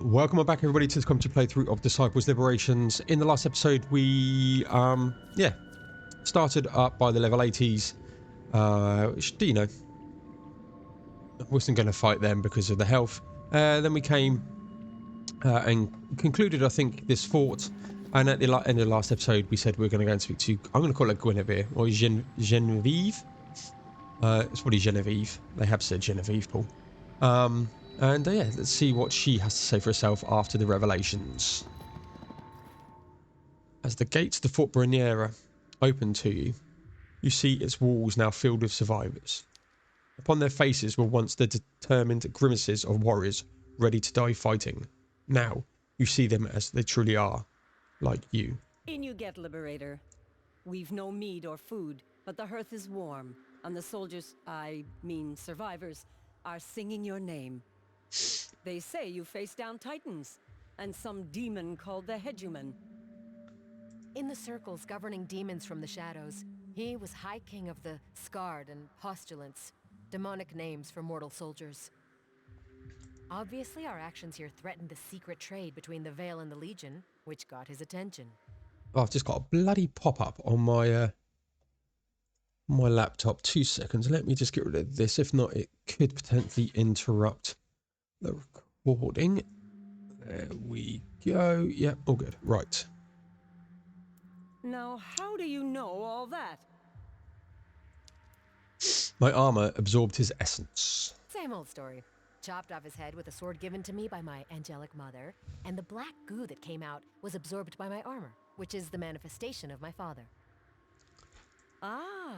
Welcome back, everybody, to the commentary playthrough of Disciples Liberations. In the last episode, we, started up by the level 80s, which, you know, I wasn't going to fight them because of the health. Then we came and concluded, I think, this fort. And at the end of the last episode, we said we were going to go and speak to, I'm going to call her Guinevere, or Genevieve. It's probably Genevieve. They have said Genevieve, Paul. Yeah, let's see what she has to say for herself after the revelations. As the gates of the Fort Bruniera open to you, you see its walls now filled with survivors. Upon their faces were once the determined grimaces of warriors ready to die fighting. Now, you see them as they truly are, like you. In you get, Liberator. We've no meat or food, but the hearth is warm, and the soldiers, I mean survivors, are singing your name. They say you face down titans, and some demon called the Hegumen. In the circles governing demons from the shadows, he was High King of the Scarred and Postulants, demonic names for mortal soldiers. Obviously, our actions here threatened the secret trade between the Veil and the Legion, which got his attention. Oh, I've just got a bloody pop-up on my my laptop. 2 seconds. Let me just get rid of this. If not, it could potentially interrupt the recording. There we go. Yeah, all good. Right. Now, how do you know all that? My armor absorbed his essence. Same old story. Chopped off his head with a sword given to me by my angelic mother, and the black goo that came out was absorbed by my armor, which is the manifestation of my father. Ah,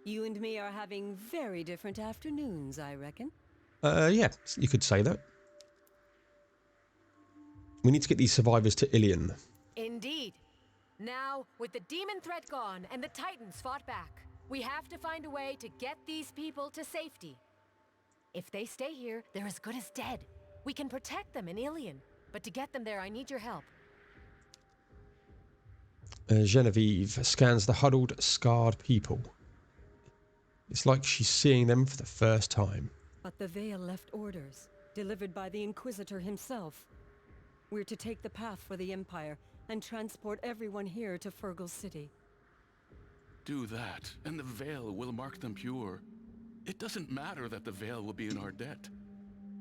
you and me are having very different afternoons, I reckon. Yeah, you could say that. We need to get these survivors to Ilion. Indeed. Now, with the demon threat gone and the Titans fought back, we have to find a way to get these people to safety. If they stay here, they're as good as dead. We can protect them in Ilion, but to get them there, I need your help. Genevieve scans the huddled, scarred people. It's like she's seeing them for the first time. But the Veil left orders, delivered by the Inquisitor himself. We're to take the path for the Empire and transport everyone here to Fergal City. Do that, and the Veil will mark them pure. It doesn't matter that the Veil will be in our debt.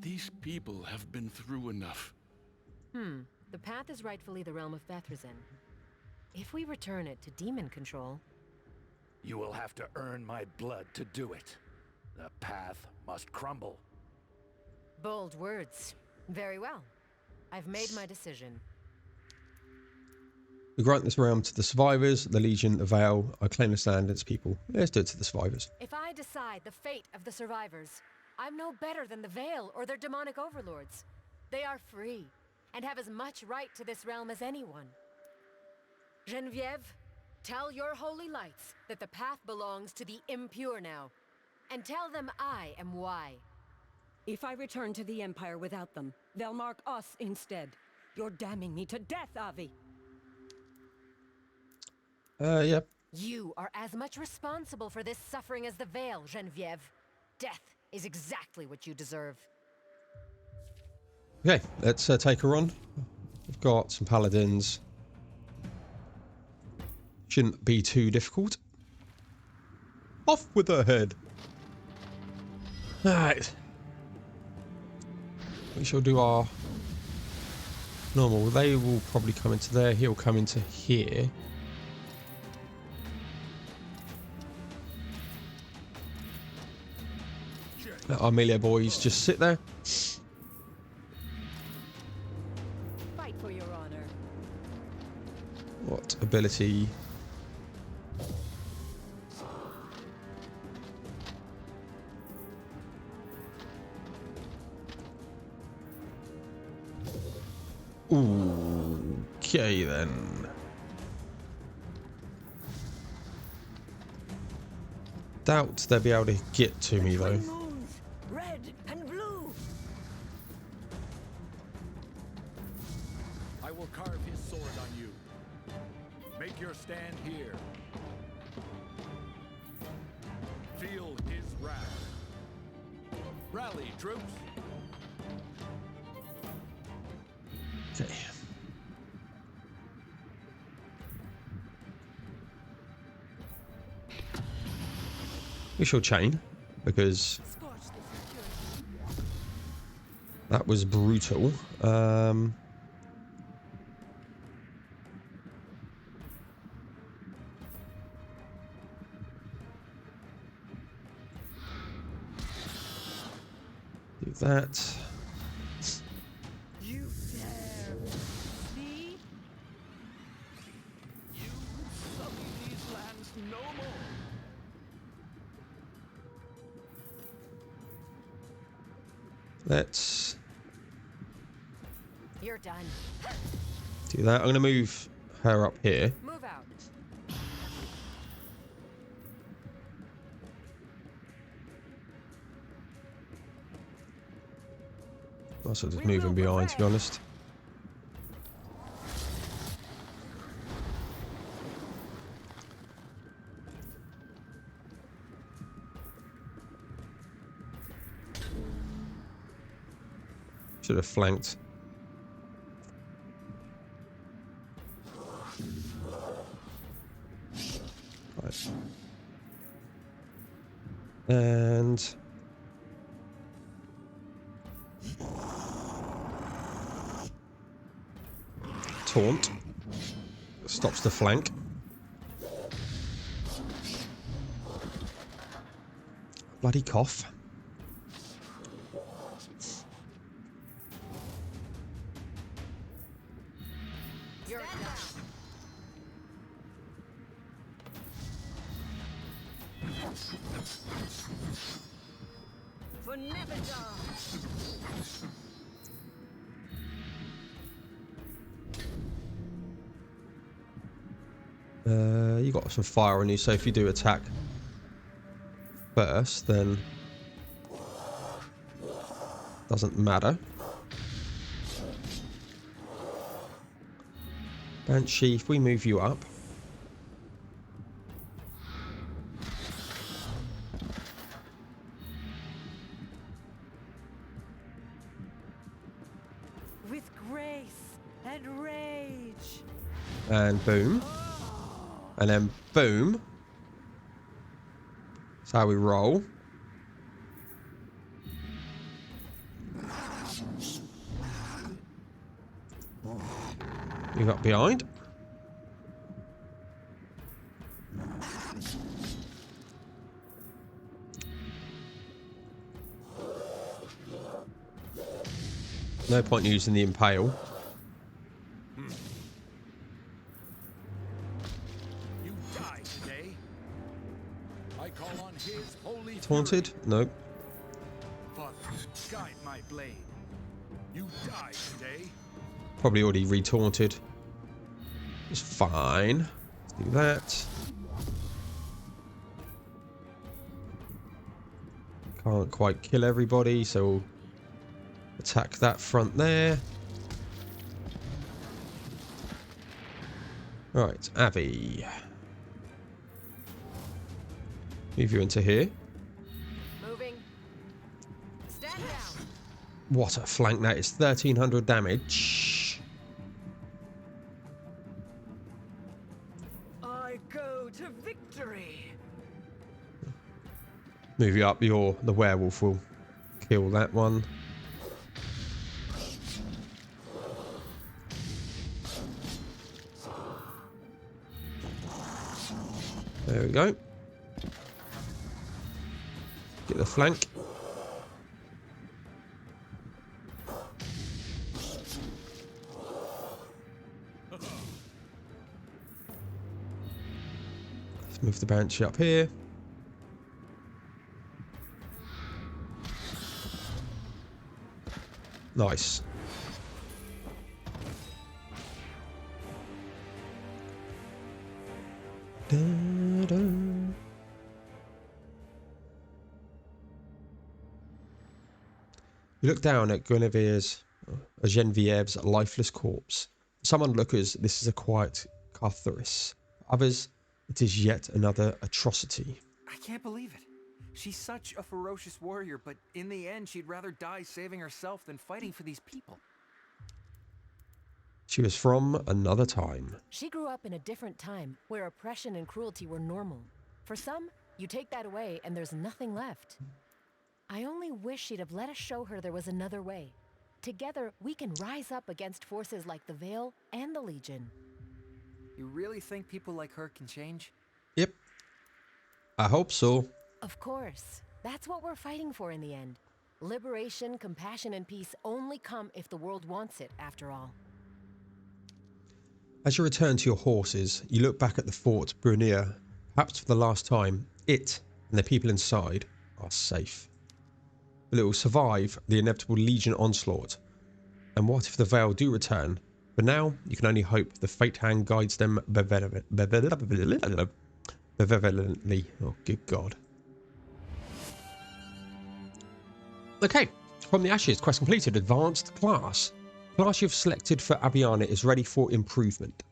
These people have been through enough. The path is rightfully the realm of Bethrazin. If we return it to demon control... You will have to earn my blood to do it. The path must crumble. Bold words. Very well. I've made my decision. We grant this realm to the survivors, the Legion, the Veil. I claim to stand its people. Let's do it to the survivors. If I decide the fate of the survivors, I'm no better than the Veil or their demonic overlords. They are free, and have as much right to this realm as anyone. Genevieve, tell your holy lights that the path belongs to the impure now, and tell them I am why. If I return to the Empire without them, they'll mark us instead. You're damning me to death, Avi. Yep. You are as much responsible for this suffering as the Veil, Genevieve. Death is exactly what you deserve. Okay, let's take her on. We've got some paladins. Shouldn't be too difficult. Off with her head. Alright. We shall do our normal. They will probably come into there. He'll come into here. Let our melee boys just sit there. Fight for your honor. What ability? Ooh, okay then. Doubt they'll be able to get to me though. Moons, red and blue. I will carve his sword on you. Make your stand here. Feel his wrath. Rally, troops. Okay. We shall chain, because that was brutal. Do that. You dare me? You sully these lands no more. Let's You're done. do that. I'm going to move her up here. Move out. I'll just We move will him behind, to be prevail. honest. Should have flanked. Right. And taunt stops the flank. Bloody cough. You're done. For Nevendaar. You got some fire on you, so if you do attack first, then doesn't matter. Banshee, if we move you up, With grace and rage. and boom, and then boom. That's how we roll. You got behind. No point using the impale. You die today. I call on his holy Taunted? Nope. Father, guide my blade. You die today. Probably already re-taunted. It's fine. Let's do that. Can't quite kill everybody, so we'll attack that front there. Right, Avi. Move you into here. Moving. Stand down. What a flank that is. 1300 damage. I go to victory. Move you up, the werewolf will kill that one. There we go. Get the flank. Let's move the banshee up here. Nice. Da-da. You look down at Genevieve's lifeless corpse. Some onlookers, this is a quiet Cartharis. Others, it is yet another atrocity. I can't believe it. She's such a ferocious warrior, but in the end, she'd rather die saving herself than fighting for these people. She was from another time. She grew up in a different time where oppression and cruelty were normal. For some, you take that away and there's nothing left. I only wish she'd have let us show her there was another way. Together, we can rise up against forces like the Veil and the Legion. You really think people like her can change? Yep. I hope so. Of course. That's what we're fighting for in the end. Liberation, compassion, and peace only come if the world wants it, after all. As you return to your horses, you look back at the fort Brunier. Perhaps for the last time, it and the people inside are safe. But it will survive the inevitable Legion onslaught. And what if the Veil do return? But now, you can only hope the fate hand guides them benevolently. Oh, good God. Okay, from the ashes, quest completed. Advanced class. Class you've selected for Aviana is ready for improvement.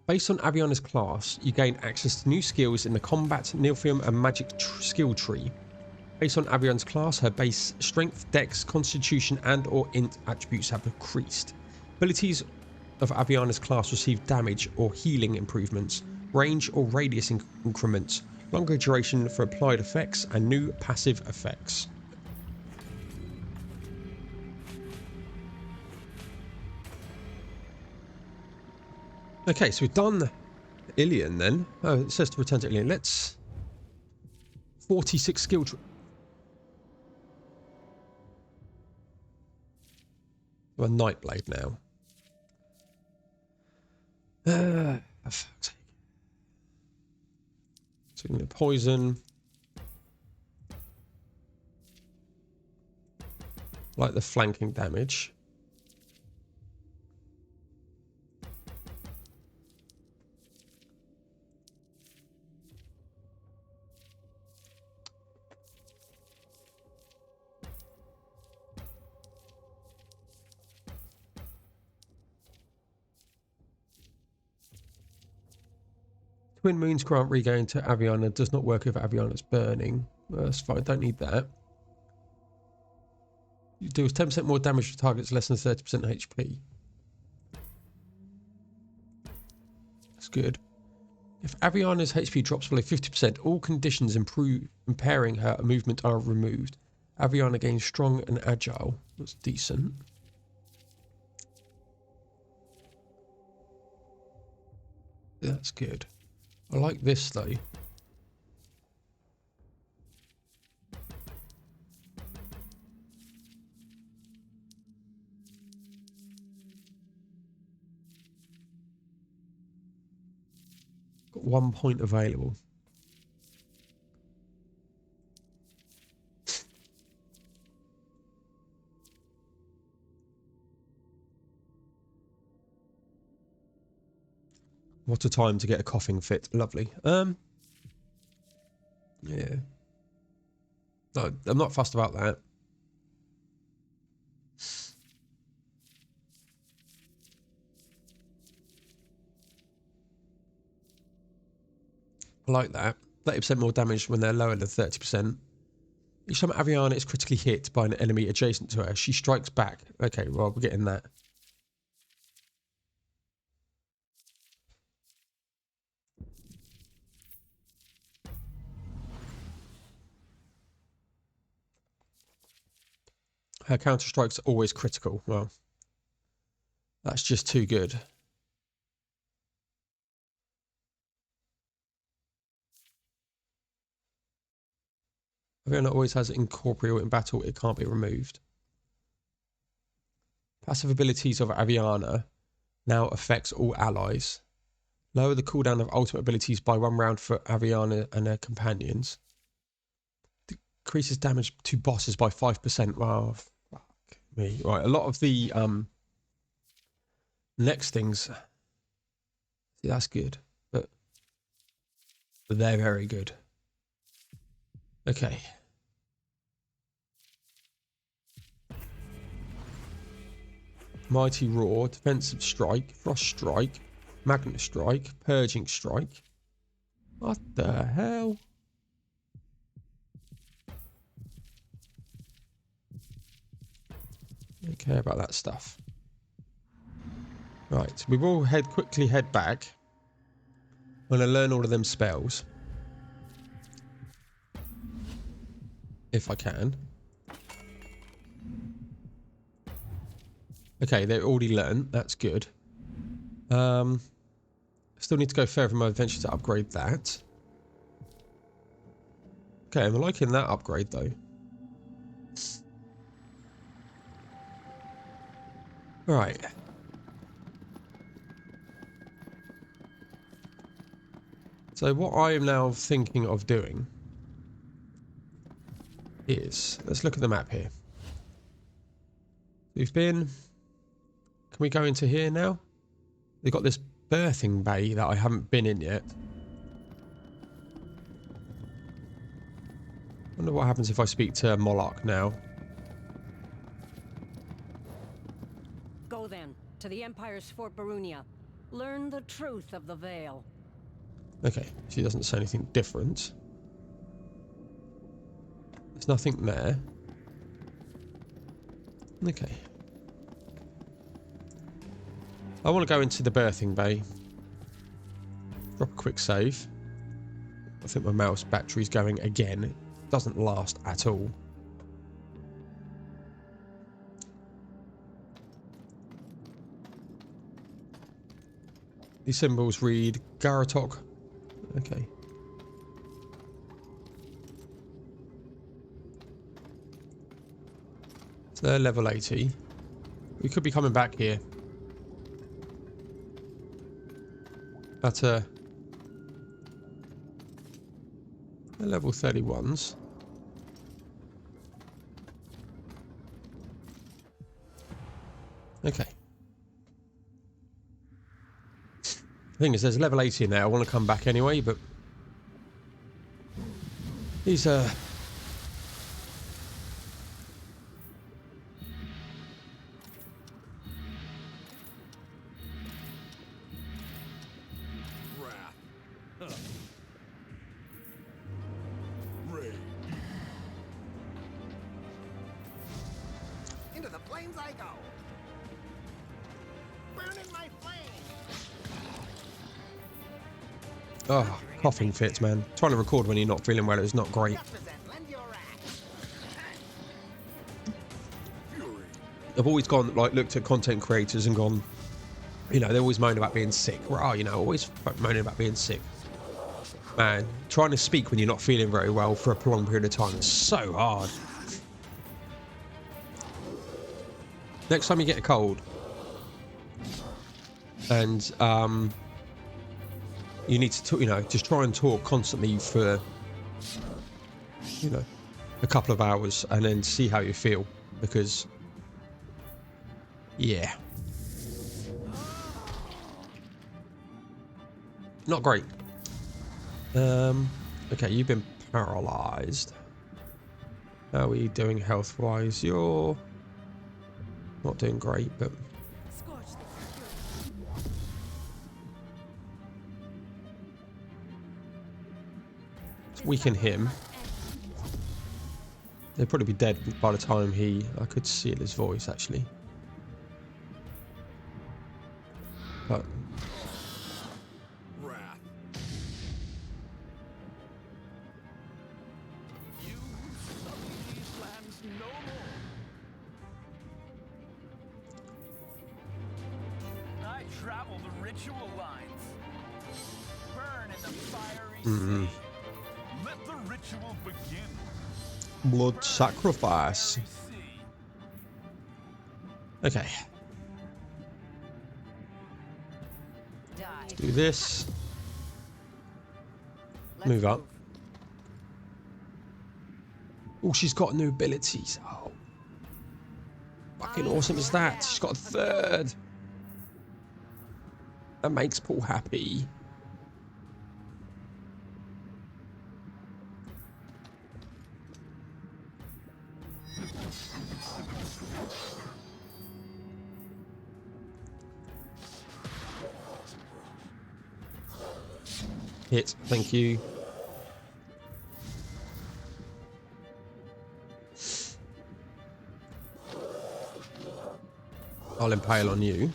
Based on Aviana's class, you gain access to new skills in the combat, Nilfium and magic skill tree. Based on Aviana's class, her base strength, dex, constitution and or int attributes have increased. Abilities of Aviana's class receive damage or healing improvements, range or radius increments, longer duration for applied effects and new passive effects. Okay, so we've done Ilion then. Oh, it says to return to Ilion. Let's... 46 skill tree. A Nightblade now. For fuck's sake. So we're going to poison. Like the flanking damage. Twin Moons grant regain to Aviana does not work if Aviana's burning. Well, that's fine, don't need that. You do 10% more damage to targets less than 30% HP. That's good. If Aviana's HP drops below 50%, all conditions impairing her movement are removed. Aviana gains strong and agile. That's decent. That's good. I like this though. Got 1 point available. What a time to get a coughing fit. Lovely. Yeah. No, I'm not fussed about that. I like that. 30% more damage when they're lower than 30%. Each time Aviana is critically hit by an enemy adjacent to her, she strikes back. Okay, well, we're getting that. Her counter strikes are always critical. Well, that's just too good. Aviana always has incorporeal in battle. It can't be removed. Passive abilities of Aviana now affects all allies. Lower the cooldown of ultimate abilities by 1 round for Aviana and her companions. Decreases damage to bosses by 5%. Wow. Me. Right, a lot of the next things, see, that's good, but they're very good. Okay. Mighty Roar, Defensive Strike, Frost Strike, Magnet Strike, Purging Strike. What the hell? Don't care about that stuff. Right, we will quickly head back. I'm going to learn all of them spells. If I can. Okay, they're already learned. That's good. Still need to go further in my adventure to upgrade that. Okay, I'm liking that upgrade though. Right. So what I am now thinking of doing is, let's look at the map here. We've been, can we go into here now? They've got this birthing bay that I haven't been in yet. Wonder what happens if I speak to Moloch now. Go then, to the Empire's Fort Barunia. Learn the truth of the Veil. Okay, she doesn't say anything different. There's nothing there. Okay. I want to go into the birthing bay. Drop a quick save. I think my mouse battery's going again. It doesn't last at all. These symbols read Garatok. Okay. So they're level 80. We could be coming back here. At they're level 31s. Okay. The thing is, there's level 80 in there. I want to come back anyway, but these are... Into the flames I go. Burning my flame. Oh, coughing fits, man. Trying to record when you're not feeling well is not great. Lend your axe. I've always gone, like, looked at content creators and gone, you know, they always moan about being sick. Oh, you know, always moaning about being sick. Man, trying to speak when you're not feeling very well for a prolonged period of time is so hard. Next time you get a cold and you need to talk, you know, just try and talk constantly for, you know, a couple of hours and then see how you feel, because yeah, not great. Okay, you've been paralyzed. How are you doing health wise? You're not doing great, but let's weaken him. They'd probably be dead by the time I could seal his voice actually. But Travel the ritual lines. Burn in the fiery sea. Let the ritual begin. blood sacrifice. Okay. Let's do this. Move up. Oh, she's got new abilities. Oh, fucking awesome is that? She's got a third. That makes Paul happy. Hit, thank you. I'll impale on you.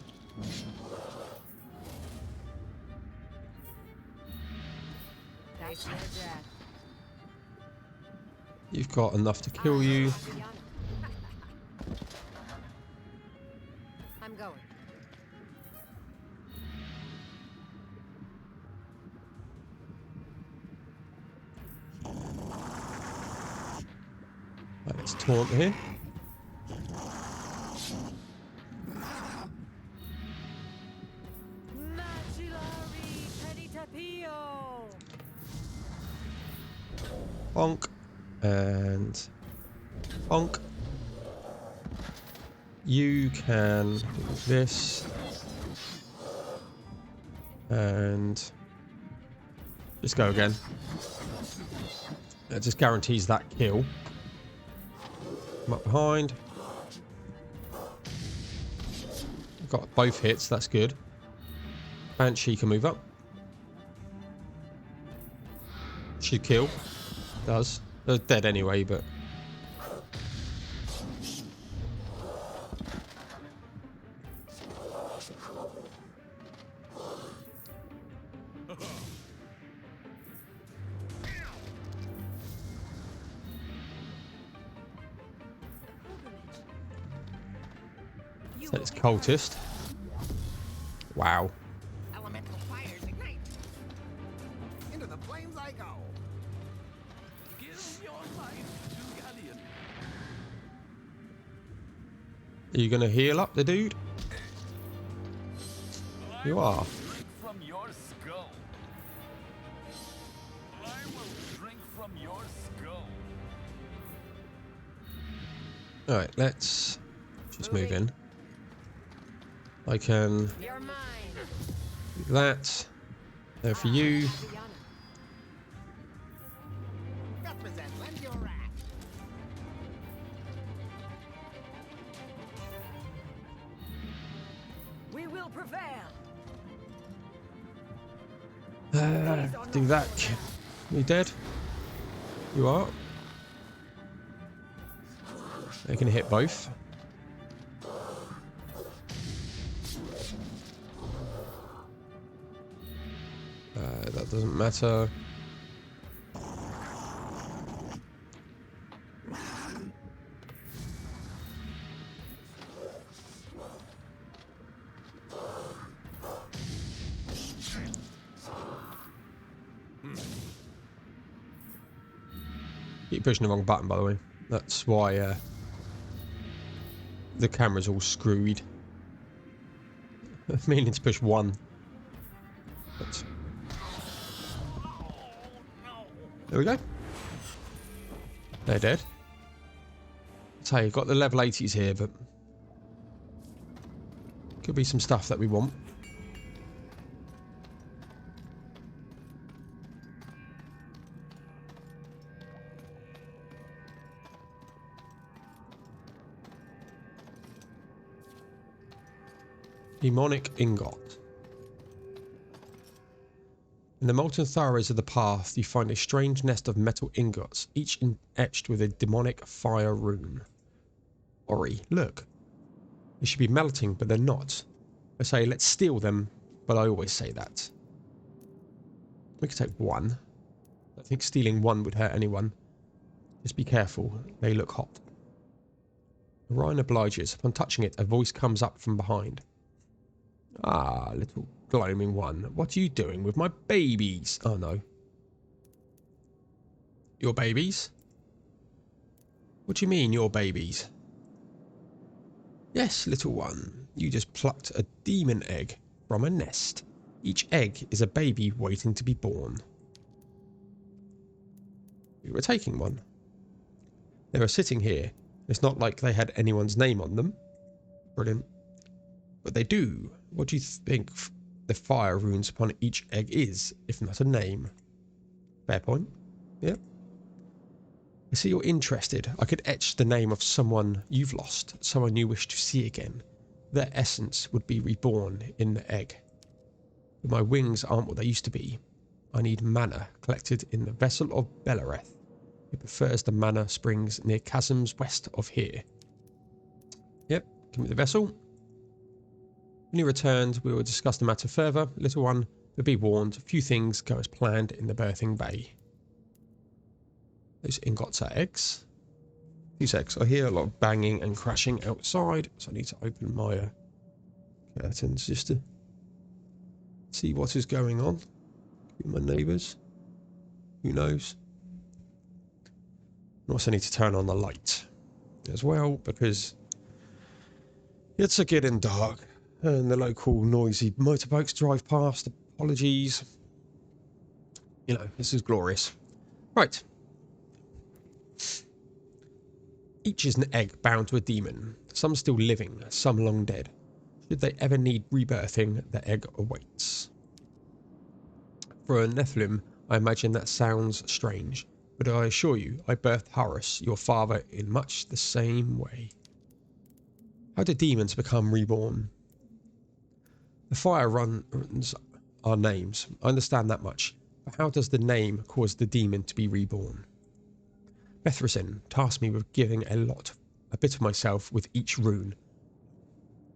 got enough to kill you. I'm going. Right, let's taunt here. Bonk. And bonk. You can do this. And just go again. It just guarantees that kill. Come up behind. Got both hits, that's good. Banshee can move up. Should kill. Does. They're dead anyway, but... So it's cultist. Wow. Elemental fires ignite. Into the flames I go. Give your life to Galleon. Are you going to heal up the dude? You are. Drink from your skull. I will drink from your skull. Alright, let's just move in. I can You're mine. do that. There for you. Represent when you're at. We will prevail. Do that. You dead? You are. They can hit both. That doesn't matter. Keep pushing the wrong button, by the way. That's why the camera's all screwed. Meaning to push one. But there we go. They're dead. So you've got the level 80s here, but could be some stuff that we want. Demonic ingot. In the molten thyroids of the path, you find a strange nest of metal ingots, each etched with a demonic fire rune. Ori, look. They should be melting, but they're not. I say, let's steal them, but I always say that. We could take one. I think stealing one would hurt anyone. Just be careful, they look hot. Orion obliges. Upon touching it, a voice comes up from behind. Ah, little gloaming one. What are you doing with my babies? Oh no. Your babies? What do you mean, your babies? Yes, little one. You just plucked a demon egg from a nest. Each egg is a baby waiting to be born. You were taking one. They were sitting here. It's not like they had anyone's name on them. Brilliant. But they do. What do you think the fire runes upon each egg is, if not a name? Fair point. Yep. I see you're interested. I could etch the name of someone you've lost, someone you wish to see again. Their essence would be reborn in the egg. But my wings aren't what they used to be. I need mana collected in the vessel of Belareth. It prefers the mana springs near chasms west of here. Yep, give me the vessel. When he returns, we will discuss the matter further. Little one, but be warned, few things go as planned in the birthing bay. Those ingots are eggs. These eggs. I hear a lot of banging and crashing outside, so I need to open my curtains just to see what is going on with my neighbours. Who knows? I also need to turn on the light as well because it's getting dark and the local noisy motorbikes drive past. Apologies. You know, this is glorious. Right. Each is an egg bound to a demon. Some still living, some long dead. Should they ever need rebirthing, the egg awaits. For a Nephilim, I imagine that sounds strange, but I assure you, I birthed Horus, your father, in much the same way. How do demons become reborn? The fire runs our names. I understand that much. But how does the name cause the demon to be reborn? Bethrasin tasked me with giving a bit of myself with each rune.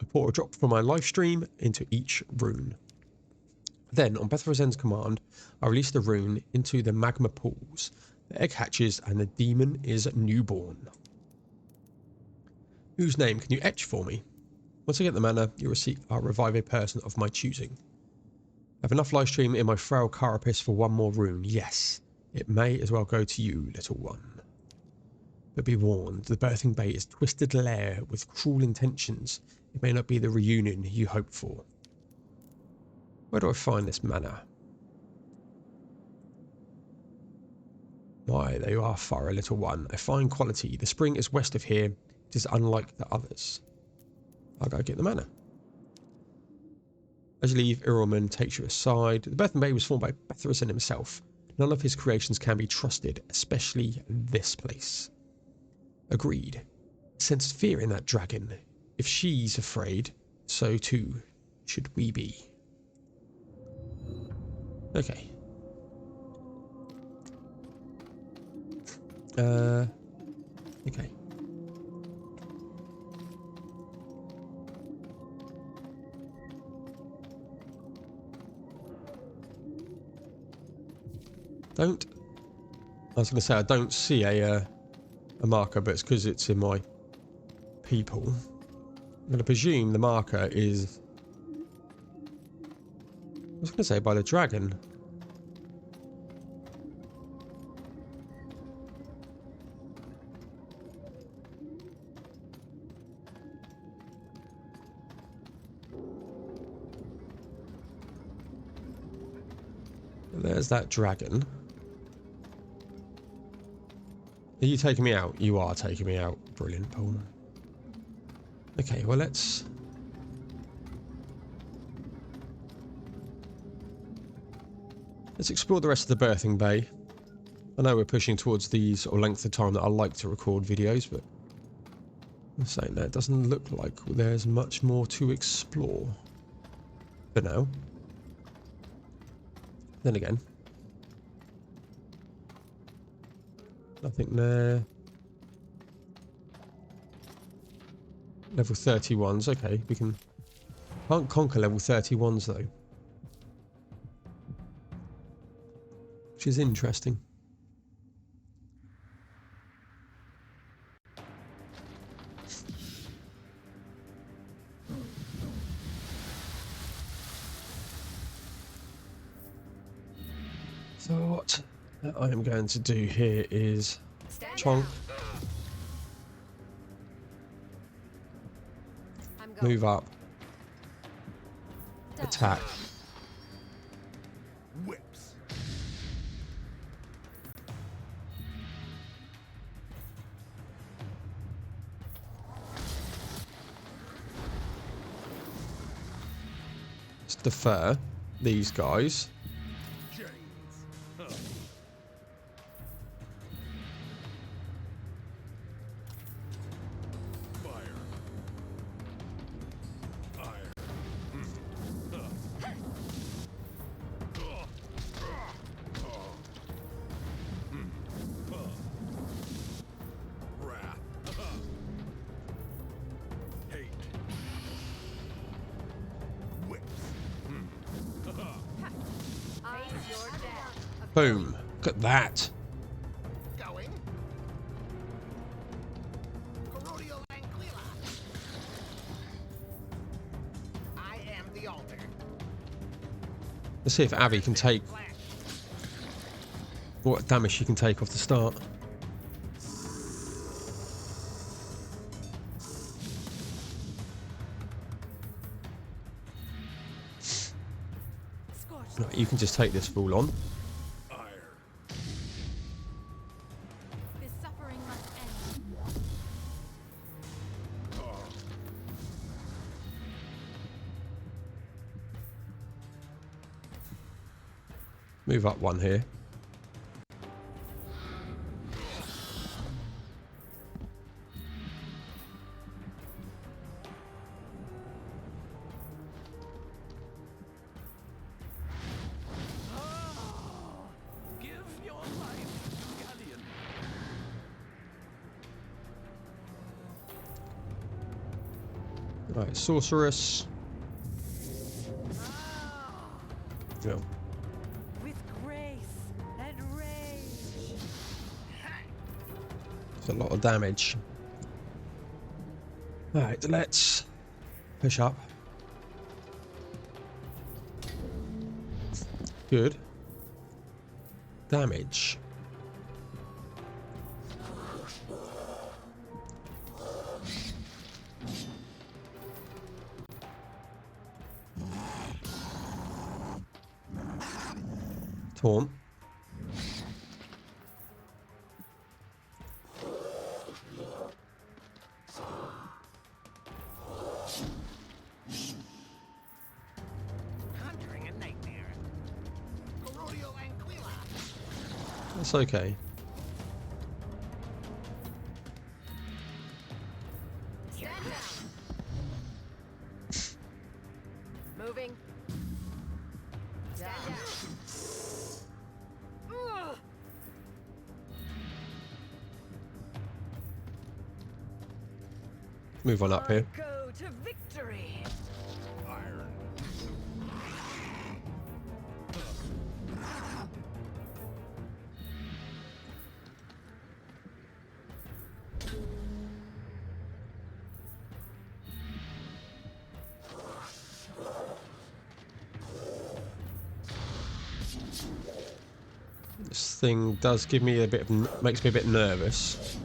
I pour a drop from my life stream into each rune. Then, on Bethrasin's command, I release the rune into the magma pools. The egg hatches and the demon is newborn. Whose name can you etch for me? Once I get the mana, I'll revive a person of my choosing. I have enough live stream in my frail carapace for one more rune. Yes, it may as well go to you, little one. But be warned, the birthing bay is twisted lair with cruel intentions. It may not be the reunion you hope for. Where do I find this mana? Why, there you are, fire, little one. A fine quality. The spring is west of here. It is unlike the others. I'll go get the mana. As you leave, Irelman takes you aside. The birthing bay was formed by Bethrasin himself. None of his creations can be trusted, especially this place. Agreed. I sensed fear in that dragon. If she's afraid, so too should we be. Okay. Okay. I was going to say I don't see a marker, but it's because it's in my people. I'm going to presume the marker is, I was going to say, by the dragon. There's that dragon. Are you taking me out? You are taking me out. Brilliant, Paul. Okay, well let's explore the rest of the birthing bay. I know we're pushing towards the sort of length of time that I like to record videos, but I'm saying that it doesn't look like there's much more to explore for now. Then again, nothing there. Level 31s, okay, we can't conquer level 31s though. Which is interesting. So what I am going to do here is chonk, move up, attack, Whips. let's defer these guys. Boom. Look at that. Going. Let's see if Abby can take what damage she can take off the start. Right, you can just take this full on. This suffering must end. Move up one here. Give your life, Galleon. Right, sorceress. Yeah. With grace and rage. It's a lot of damage. Alright, let's push up. Good. Damage. Taunt. Conjuring a nightmare. Corrodio Anquila. That's okay. Stand down. Moving. Stand down. Ugh. Move on up here. Go to victory. This thing does give me a bit of, makes me a bit nervous.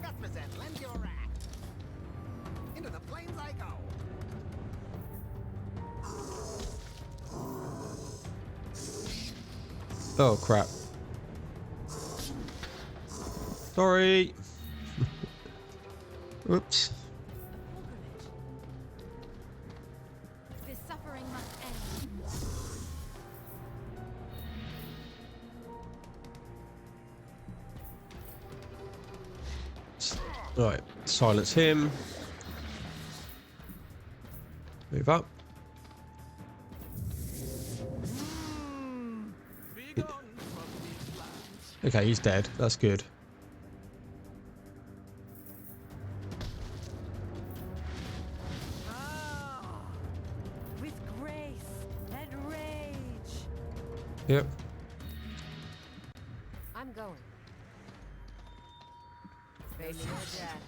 Represent, lend your rat. Into the flames I go. Oh crap. Sorry. Oops. This suffering must end. Right, silence him. Move up. Be gone from these lands. Okay, he's dead. That's good. With grace and rage. Yep. I'm going. Face your death.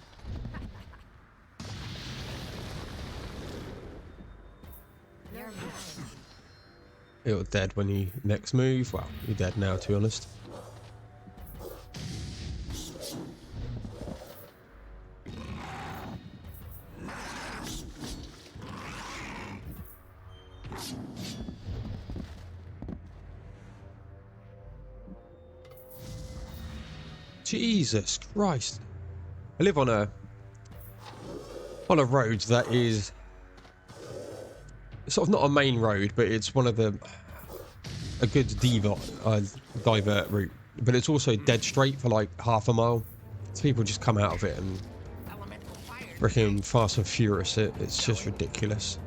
You're mine. You're dead when you next move. Well, you're dead now, to be honest. Jesus Christ. I live on a road that is sort of not a main road, but it's one of the a good divert route, but it's also dead straight for like half a mile, so people just come out of it and Elemental fire. freaking fast and furious it. It's just ridiculous.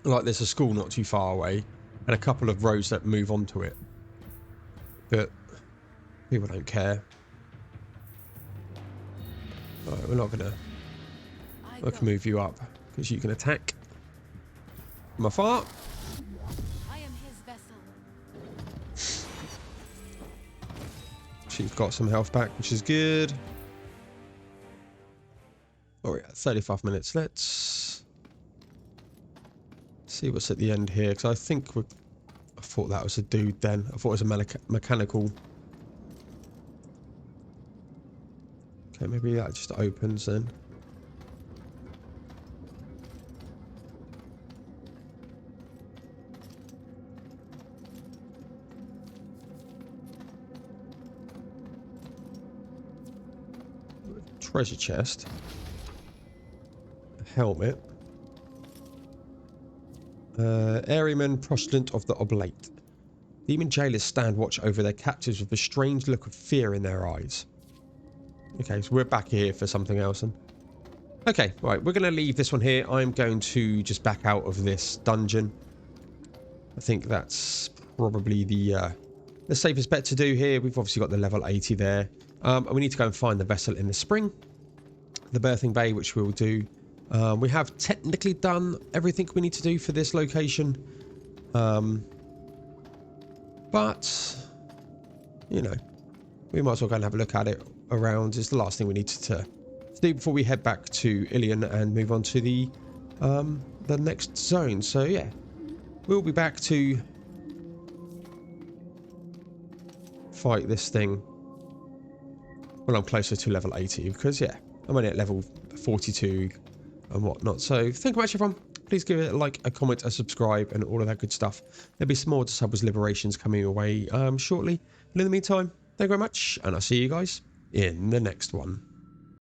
Like there's a school not too far away and a couple of roads that move onto it, but People don't care. Alright, we're not gonna... I can move you up because you can attack from afar. I am his vessel. She's got some health back, which is good. Oh yeah, 35 minutes. Let's see what's at the end here, because I think we're... I thought that was a dude then. I thought it was a mechanical. Okay, maybe that just opens then. Treasure chest. A helmet. Airyman, Postulant of the Oblate. Demon jailers stand watch over their captives with a strange look of fear in their eyes. Okay, so we're back here for something else then. Okay, right, we're going to leave this one here. I'm going to just back out of this dungeon. I think that's probably the safest bet to do here. We've obviously got the level 80 there. And we need to go and find the vessel in the spring. The birthing bay, which we'll do. We have technically done everything we need to do for this location. But, you know, we might as well go and have a look at it around. It's the last thing we need to do before we head back to Ilion and move on to the next zone. So, yeah, we'll be back to fight this thing when I'm closer to level 80. Because, yeah, I'm only at level 42 and whatnot. So, thank you much, everyone. Please give it a like, a comment, a subscribe, and all of that good stuff. There'll be some more Disciples Liberations coming away shortly. And in the meantime, thank you very much, and I'll see you guys in the next one.